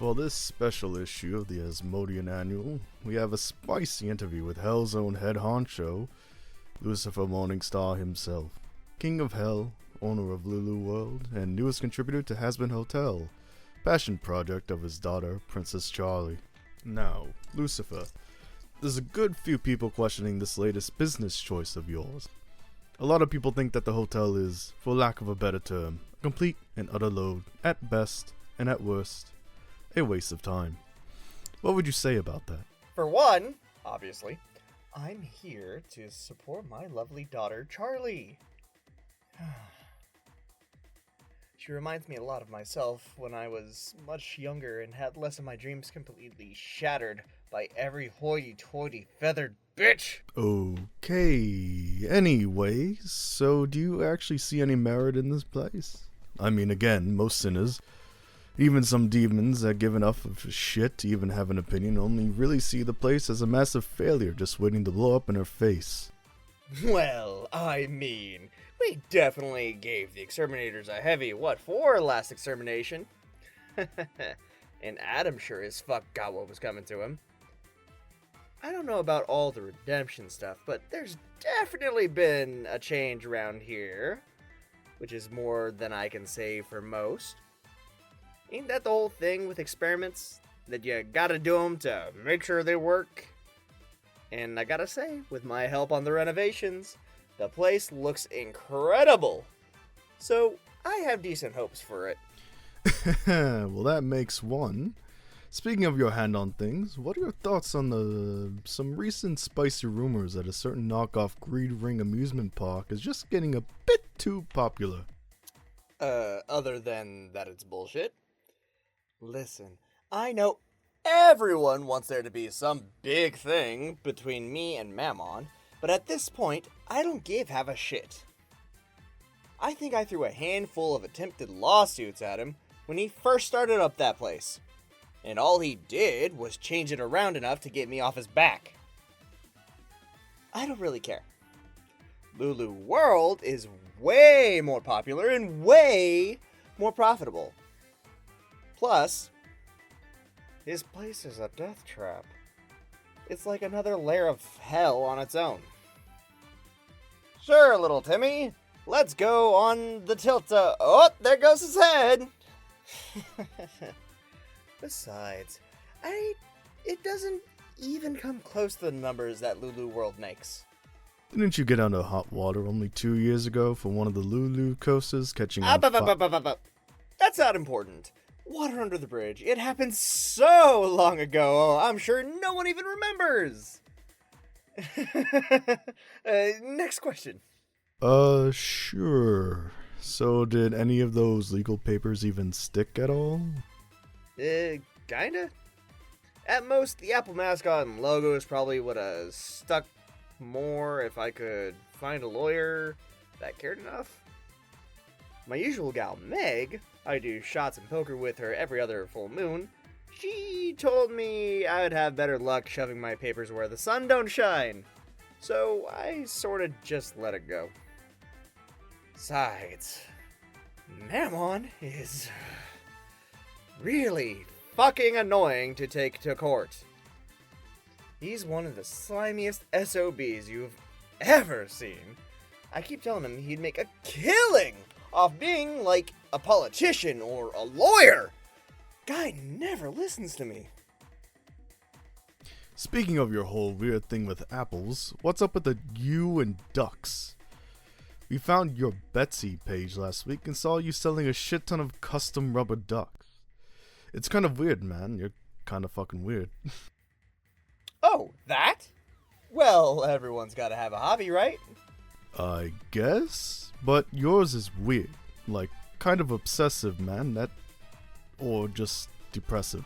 For this special issue of the Asmodean Annual, we have a spicy interview with Hell's own head honcho, Lucifer Morningstar himself, King of Hell, owner of Lulu World, and newest contributor to Hazbin Hotel, passion project of his daughter, Princess Charlie. Now, Lucifer, there's a good few people questioning this latest business choice of yours. A lot of people think that the hotel is, for lack of a better term, a complete and utter load, at best, and at worst, a waste of time. What would you say about that? For one, obviously, I'm here to support my lovely daughter, Charlie. She reminds me a lot of myself when I was much younger and had less of my dreams completely shattered by every hoity-toity feathered bitch. Okay, anyway, so do you actually see any merit in this place? I mean, again, most sinners, even some demons that give enough of a shit to even have an opinion, only really see the place as a massive failure just waiting to blow up in her face. Well, I mean, we definitely gave the exterminators a heavy what for last extermination. And Adam sure as fuck got what was coming to him. I don't know about all the redemption stuff, but there's definitely been a change around here, which is more than I can say for most. Ain't that the whole thing with experiments? That you gotta do them to make sure they work? And I gotta say, with my help on the renovations, the place looks incredible. So, I have decent hopes for it. Well, that makes one. Speaking of your hand on things, what are your thoughts on some recent spicy rumors that a certain knockoff Greed Ring amusement park is just getting a bit too popular? Other than that it's bullshit. Listen, I know everyone wants there to be some big thing between me and Mammon, but at this point, I don't give half a shit. I think I threw a handful of attempted lawsuits at him when he first started up that place. And all he did was change it around enough to get me off his back. I don't really care. Lulu World is way more popular and way more profitable. Plus, his place is a death trap. It's like another layer of hell on its own. Sure, little Timmy. Let's go on the tilt. Oh, there goes his head. Besides, it doesn't even come close to the numbers that Lulu World makes. Didn't you get under hot water only 2 years ago for one of the Lulu coasters catching on fire? That's not important. Water under the bridge. It happened so long ago, I'm sure no one even remembers. Next question. Sure. So did any of those legal papers even stick at all? Kinda. At most, the Apple mascot and logos probably would have stuck more if I could find a lawyer that cared enough. My usual gal, Meg, I do shots and poker with her every other full moon. She told me I would have better luck shoving my papers where the sun don't shine. So I sorta just let it go. Besides, Mammon is really fucking annoying to take to court. He's one of the slimiest SOBs you've ever seen. I keep telling him he'd make a killing off being like a politician or a lawyer. Guy never listens to me. Speaking of your whole weird thing with apples, what's up with the you and ducks? We found your Betsy page last week and saw you selling a shit ton of custom rubber ducks. It's kind of weird, man. You're kind of fucking weird. Oh, that? Well, everyone's gotta have a hobby, right? I guess? But yours is weird. Like, kind of obsessive, man. Or just depressive.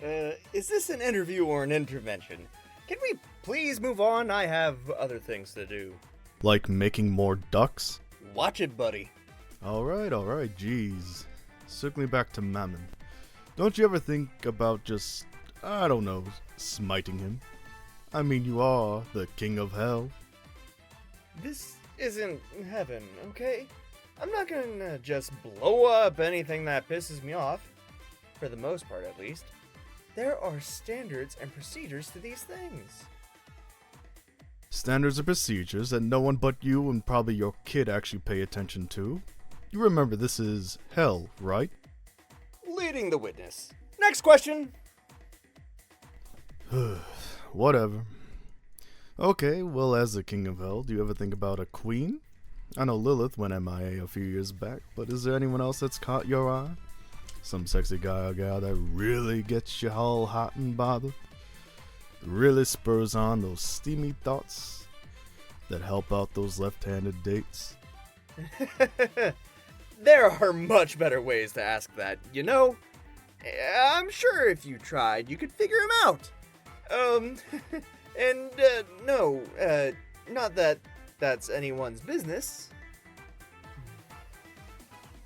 Is this an interview or an intervention? Can we please move on? I have other things to do. Like making more ducks? Watch it, buddy. Alright, jeez. Circling back to Mammon. Don't you ever think about just, I don't know, smiting him? I mean, you are the king of hell. This isn't heaven, okay? I'm not gonna just blow up anything that pisses me off, for the most part at least. There are standards and procedures to these things. Standards and procedures that no one but you and probably your kid actually pay attention to. You remember this is hell, right? Leading the witness. Next question. Whatever. Okay, well, as the king of hell, do you ever think about a queen? I know Lilith went MIA a few years back, but is there anyone else that's caught your eye? Some sexy guy or gal that really gets you all hot and bothered? Really spurs on those steamy thoughts that help out those left-handed dates? There are much better ways to ask that, you know? I'm sure if you tried, you could figure him out. No, not that that's anyone's business.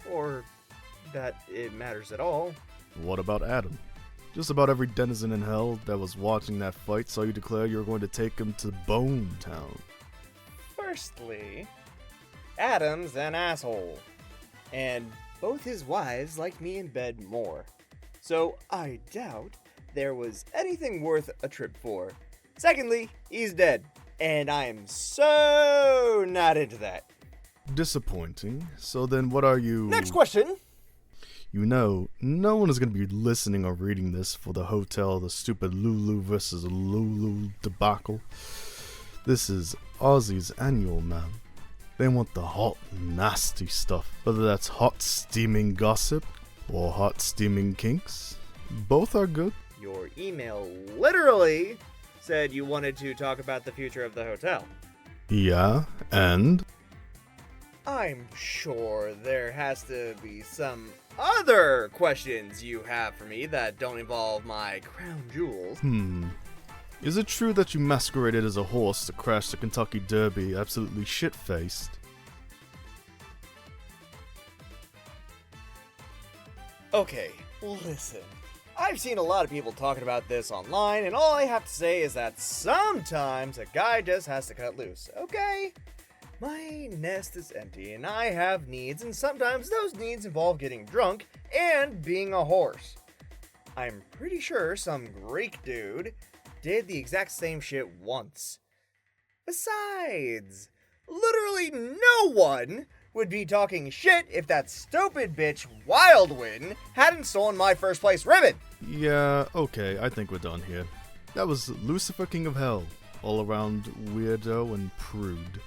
Or that it matters at all. What about Adam? Just about every denizen in hell that was watching that fight saw you declare you were going to take him to Bone Town. Firstly, Adam's an asshole. And both his wives like me in bed more. So I doubt there was anything worth a trip for. Secondly, he's dead. And I am so not into that. Disappointing. So then what are you... Next question! You know, no one is going to be listening or reading this for the hotel, the stupid Lulu versus Lulu debacle. This is Aussie's annual, man. They want the hot, nasty stuff. Whether that's hot, steaming gossip or hot, steaming kinks. Both are good. Your email literally said you wanted to talk about the future of the hotel. Yeah, and? I'm sure there has to be some other questions you have for me that don't involve my crown jewels. Is it true that you masqueraded as a horse to crash the Kentucky Derby absolutely shit-faced? Okay, listen. I've seen a lot of people talking about this online, and all I have to say is that sometimes a guy just has to cut loose, okay? My nest is empty, and I have needs, and sometimes those needs involve getting drunk and being a horse. I'm pretty sure some Greek dude did the exact same shit once. Besides, literally no one would be talking shit if that stupid bitch Wildwin hadn't stolen my first place ribbon. Yeah, okay, I think we're done here. That was Lucifer, King of Hell, all around weirdo and prude.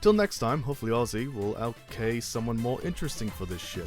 Till next time, hopefully Aussie will outcase someone more interesting for this shit.